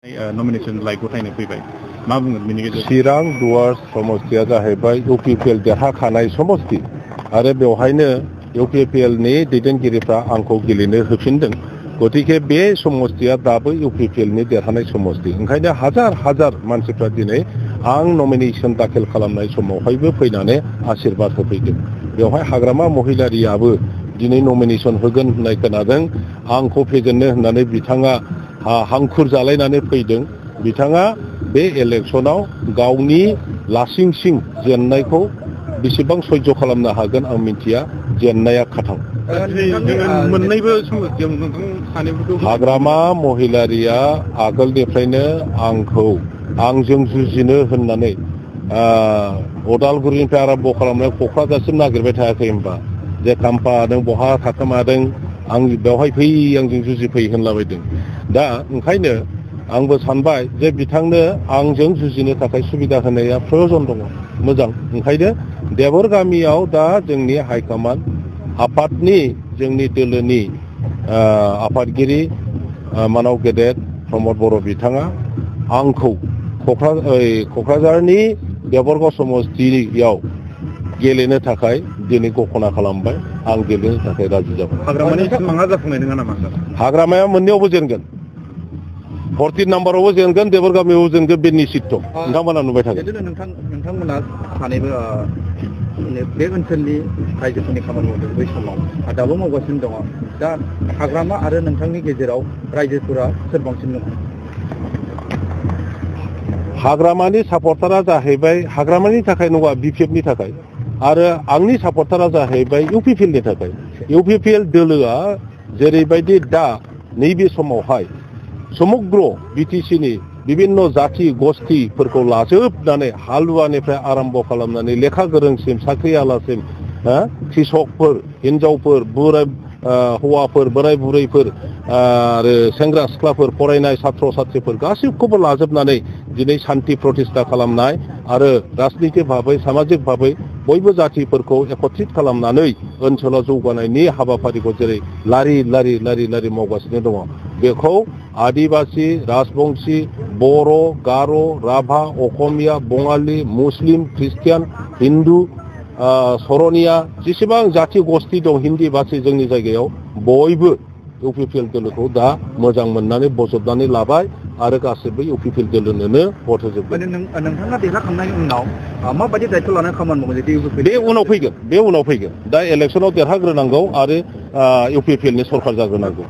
nomination like गथायनो फैबाय मा बुंगोन बेनि गेजेराव चिरां दुवार समस्तिया जाहैबाय इउपिपिएल देरहाखानाय समस्ति आरो बेवहायनो इउपिपिएल नि दैदेनगिरिफ्रा आंखौ गेलेनो होफिनदों गतिके बे समस्तिया दाबो इउपिपिएल नि देरहानाय समस्ति ओंखायनो हाजार हाजार मानसिफ्रा दिनै आं नमिनेशन दाखिल खालामनाय समावहायबो फैनानै आशीर्बाद होफैदों बेवहाय हाग्रामा महिलारियाबो दिनै नमिनेशन होगोन होननाय खोनादों आंखौ फेजेननो होननानै बिथाङा हांखुर जालायनानै फैदों बिथाङा बे इलेक्शनाव गावनि लासिंसिं जेननायखौ बेसेबां सह्य खालामनो हागोन आं मिथिया जेननाया खाथां मोननैबो हाग्रामा महिलारिया आगोलनिफ्रायनो आंखौ आंजों जुजिनो होननानै अदालगुरिनिफ्राय आरम्भ खालामनाय क'क्राझारसिम नागिरबाय थायाखै होनबा जे खाम्फा नों बहा थाखोमादों आं बेवहाय फै आंजों जुजिफै होनलाबायदों दा ओंखायनो आंबो सानबाय जे बिथांनो आंजों जुजिनो थाखाय सुबिदा होनाया प्रयजन दङ मोजां ओंखायनो देबोर गामियाव दा जोंनि हाइकमान्ड आफादनि जोंनि दोलोनि आफादगिरि मानाव गेदेर प्रमद बर' बिथाङा आंखौ क'क्राझारनि देबरगाव समस्तियाव गेलेनो थाखाय दिनै घोषणा खालामबाय आं गेलेनो थाखाय राजि जाबाय हाग्रामानि सिमाङा जाफुंनाय नङा नामा हाग्रामाया मोननैयावबो जेनगोन 14 नाम्बारावबो जेनगोन देबोर गामियावबो जेनगोन बे निश्चित नोंथांमोना नुबाय थागोन नोंथांमोना सानैबो बे ओनसोलनि रायजोफोरनि खामानि मावदों बै समाव दाबो मावगासिनो दङ दा हाग्रामा आरो नोंथांनि गेजेराव रायजोफोरा सोर बांसिन दङ हाग्रामानि सापर्टारा जाहैबाय हाग्रामानि थाखाय नङा बिपिएफनि थाखाय आरो आंनि सापर्टारा जाहैबाय इउपिपिएलनि थाखाय इउपिपिएल दोलोआ जेरैबायदि दा नैबे समावहाय समग्र बिटिसिनि बिभिन्न जाति गस्थिफोरखौ लाजोबनानै हालुवानिफ्राय आरम्भ खालामनानै लेखा गोरोंसिम साख्रिआलासिम कृषकफोर हिन्जावफोर बोराय हौवाफोर बोराय बुरैफोर आरो सेंग्रा सिख्लाफोर फरायनाय छात्र छात्रीफोर गासिबखौबो लाजोबनानै दिनै शान्ति प्रतिष्ठा खालामनाय आरो राजनीतिक भाबै सामाजिक भाबै बयबो जातिफोरखौ एकत्रित खालामनानै ओनसोलाव जौगानायनि हाबाफारिखौ जेरै लारि लारि लारि लारि मावगासिनो दङ बेखौ आदिबासि राजबंशी बर' गार' राभा असमिया बङालि मुस्लिम ख्रिस्टियान हिन्दु सरनिया जेसेबां जाति गस्ति दं हिन्दी भाषी जोंनि जायगायाव बयबो इउपिपिएल दोलोखौ दा मोजां मोननानै बजबनानै लाबाय आरो गासैबो इउपिपिएल दोलोनोनो भट होजोबबाय नोंथाङा देरहाखांनायनि उनाव माबायदि दायित्व लानानै खामानि मावगोन बे उनाव फैगोन दा इलेक्शनाव देरहाग्रोनांगौ आरो इउपिपिएल नि सरकार जाग्रोनांगौ